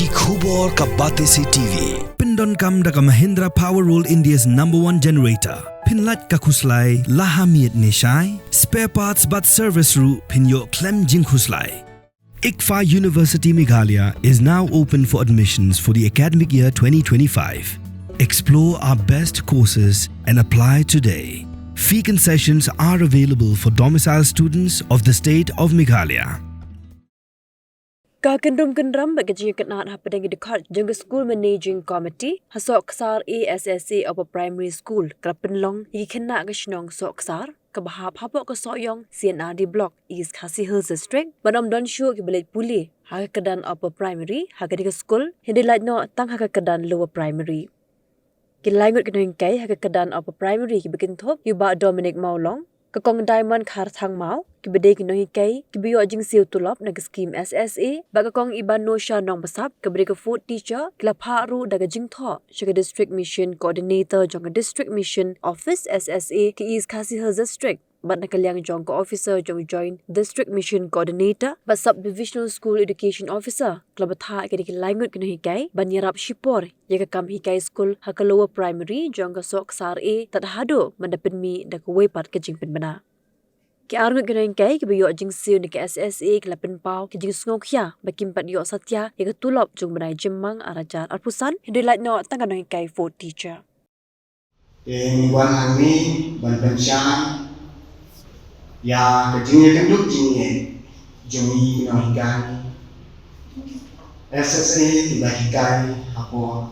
Ki khubor ka Batesi TV. Pindon kam da ka Mahindra Powerroll India's #1 generator. Pinlat ka khuslai lahamiet nishai. Spare parts but service ru pinyo klem jing khuslai. ICFA University Meghalaya is now open for admissions for the academic year 2025. Explore our best courses and apply today. Fee concessions are available for domicile students of the state of Meghalaya. Kakendram bagi kenaan hapedang dekat jengga school managing committee hasok ksar ASSA of a primary school krapenlong i kena gesnong sok ksar kabahap hapok ke soyong CNRD block East Khasi Hills district banam don show ke belit puli ha kedan upper primary ha ke school hindi lait no tang ha kedan lower primary kilangut kenoing kai ha kedan upper primary ki bikin thop yu ba Dominic Maulong Kakong Diamond Khar Thang Mau, kibede kinohi kay, kibiyo ajing siyo tulop nag scheme SSA, bagakong iban no siya nong basap, kabede ka food teacher, kilapharu daga jing tho, siya district mission coordinator jong district mission office SSA ki East Khasi Hills district. But nakaliang jong ko officer jong join district mission coordinator, but sub-divisional school education officer, klabatha kadi kilangut kinohi kay, banyarap shipor, yaga kam hikay school haka lower primary jong ka sok sar A, tadhado mandapin mi daga waypat ka jing pinbana. Ki arngut kinohi kay, kibayo jing siyo ni ka SSA kilapin pao, ki jing sungok ya, bakimpat yo satya, yaga tulop jong banay jemang arajar arpusan, hindi light no tanganohi kay food teacher. Mingguan hari berpencang ya kejengnya kenduk jengnya jemi nahikai SSA dibahikai apa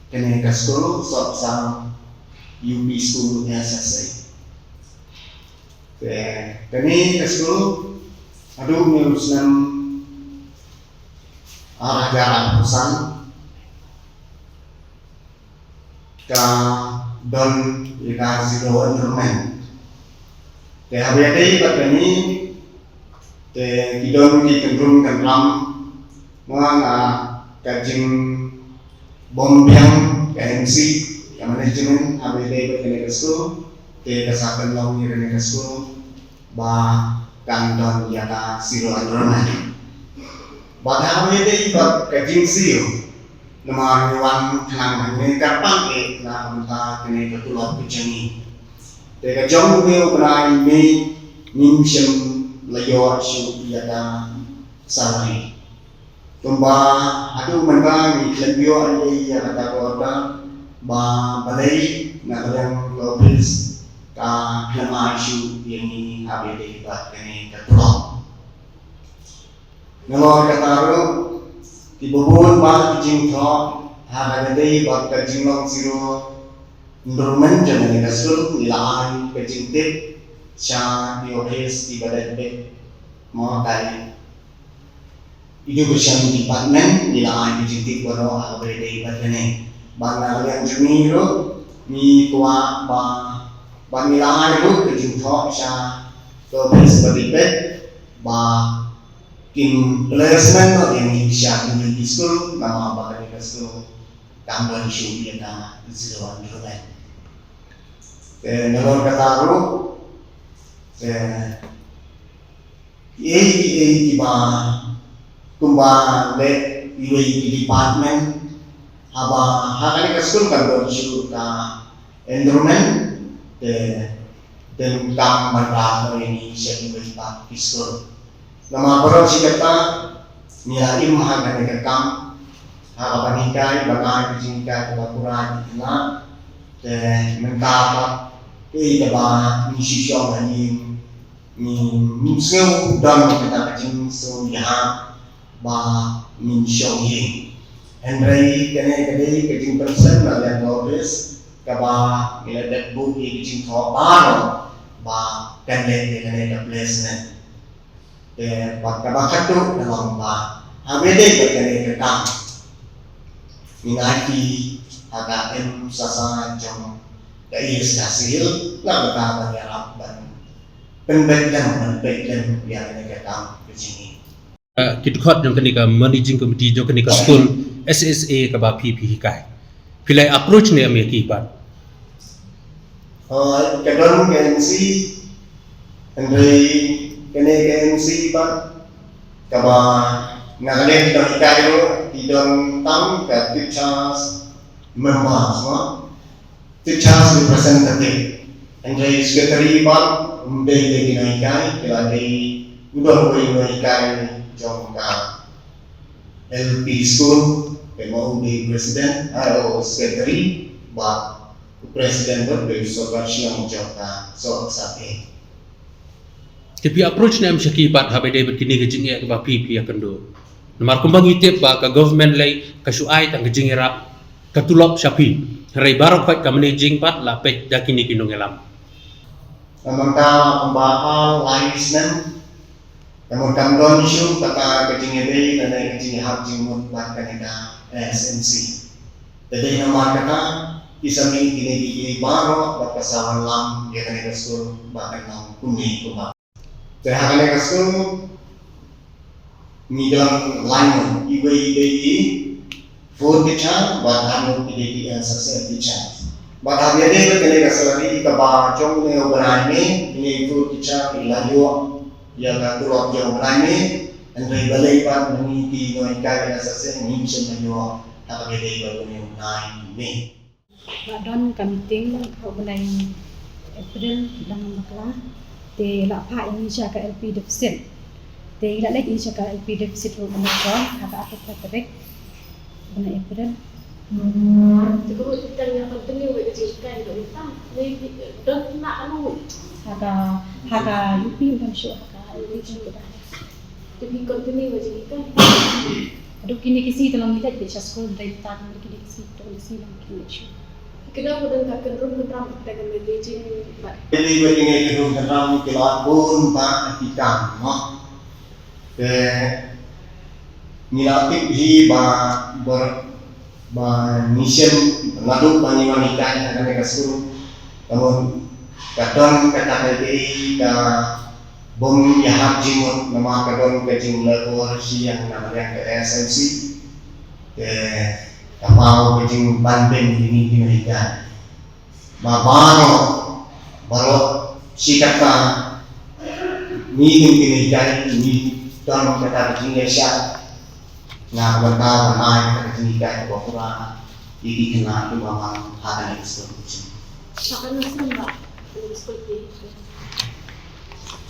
kena ke sekolah sok sang UP school SSA kena ke sekolah aduh nguruskan arah jalan pesan ke don ika zero enrollment te habiyate patani te kidon ki kendrum kendram mga kajing bombyang KMC ka management habiyate patani kasko te kasakan law ni rene kasko ba kandon yata zero enrollment ba habiyate pat kajing siyo nama wan thang ni kapang ke na mata kene katulot kejani Teka jauh beliau berai me nimsem layor syu yada salai. Tumba adu menba ni lebio ande ya kata korda ba balai na kadang lobis ka lama syu yang ni abede bat kene katulot. Ngalor kataro tibubun ba kijing tho ha abede bat kajing long siro enrollment jangan dikasur nilaan kejintip sya diopes di badan bed mau kali itu bersama department nilaan kejintip bono abede badane bangna yang jumiro ni tua ba nilaan itu kejintop sya diopes badan bed ba kim placement yang sya di school nama bakal dikasur tambah isu dia na zero enrollment nalor kataro iba tumba le iwe department haba hakani kaskul kan isu ka enrollment dan kam marah ini siap iwe pak fiskul nama baru sikata nilaim hakani kam hakapanikay bagay kijingkay kabakuran na mentapa ba ni sisyo ni museu dan kita kajing so ya ba min show yin Henry kene kajing person na yang notice kaba niladat bu kajing tho ba kene ka placement kaba katu dalam ba habede kene ka minati HKM sasa jong East Khasi Hills na betapa yarap dan penbaikan yang kita begini. Kitkot yang kenika managing committee yang kenika school SSA ke bapi pihikai. Pilai approach ni ambil kibat. Kedon KMC, Henry kene KMC ba kaba Ngalen don kayo idon tam ka teachers members no teachers representative and the secretary bar day dinaikai kila day udon dinaikai jong ka LP school mau di president atau secretary ba president ber sobat siang jong ka so sape tapi approach na msyaki pat habede begini gejing ya ba pipi akan do Namar kumbang itip ba ka government lay kasuay tang gejingira katulop sapi. Ray barok pat ka managing pat lapet dakini kinongelam. Namun ka pembahal lais nem. Namun kamdon isu kata gejingiri dan gejing hak jimut bat kanida SNC. Jadi namar kata isami kini barok bat kasawan lam dia kanida school bat kanang kuni kumba. Jadi kanida school Midang lain IWI for teacher, but I'm not the success teacher. But I'm the other salary kaba jong ne obrani ini for teacher ilayo yang turut jong obrani and they believe that many people in kaya success ni mission layo apa gede baru ni nine ni. Don meeting obrani April dalam maklah te la pa Indonesia ke LP deficit. They like Indonesia ke LP deficit ro menekon kata apa terbaik benda April. Juga kita yang penting we kecilkan itu kita don nak anu Haga UP bukan show haga LP juga. Tapi continue we kita. Aduh kini kisi dalam kita di sekolah dari tahun kini kisi dalam kisi dalam kini show. Kenapa dan kakek rum ketram dengan managing pak. Jadi begini kedung kenal kilat pun pak kita no. Ke nilatik hi ba mission ngadu bani wanita yang akan kasur namun kadon kata KPI ka bom yahap jimut nama kadon ke jimlah korsi yang namanya ke SMC ke kapau ke jim bandeng ini di mereka baru sikapkan meeting di mereka ini dan kata Indonesia na berkata naik kata Indonesia bahwa ini kena memang hanya itu. Akan nasihat seperti itu.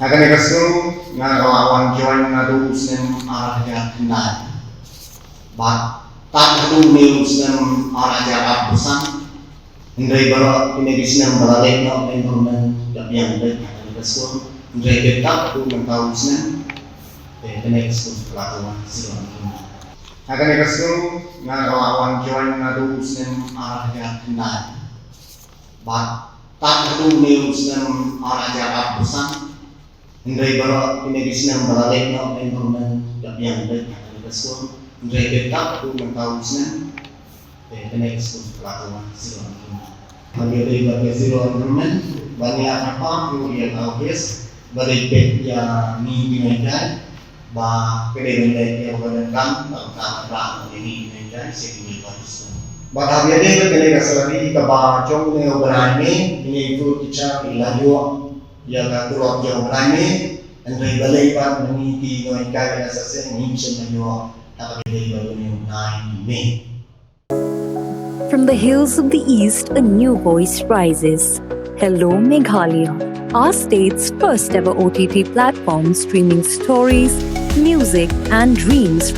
Akan itu na kawan join na usnem arah kenal. Bat tak usnem arah pesan. Indai baru ini usnem balik no environment yang baik akan itu. Indai tetap mentau usnem next pelakuan silakan. Akan itu na kawan join na usnem arah kenal. Bat tak usnem arah pesan. Indai baru ini usnem balik no environment yang baik akan itu. Indai tetap mentau usnem next pelakuan silakan. Bagi zero environment banyak apa yang obvious bagi ya ni mereka ba kedai yang berdagang tentang ini mereka sini bagus. Bahawa dia kedai salary kaba jong ne obrani ini itu teacher ilayo yang turut jong obrani and they believe that many people in kaya sase mission layo apa kedai baru ni 9 May. From the hills of the east, a new voice rises. Hello Meghalaya, our state's first ever OTT platform streaming stories, music and dreams.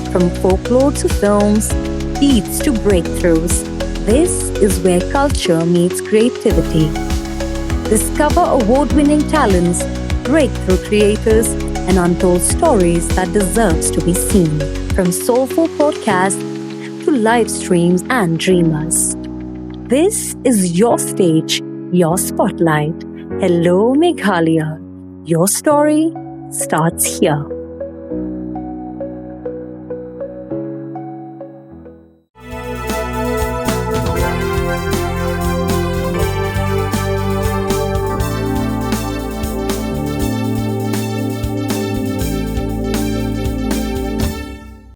From folklore to films, beats to breakthroughs, this is where culture meets creativity. Discover award-winning talents, breakthrough creators, and untold stories that deserves to be seen. From soulful podcasts to live streams and dreamers. This is your stage, your spotlight. Hello Meghalaya. Your story starts here.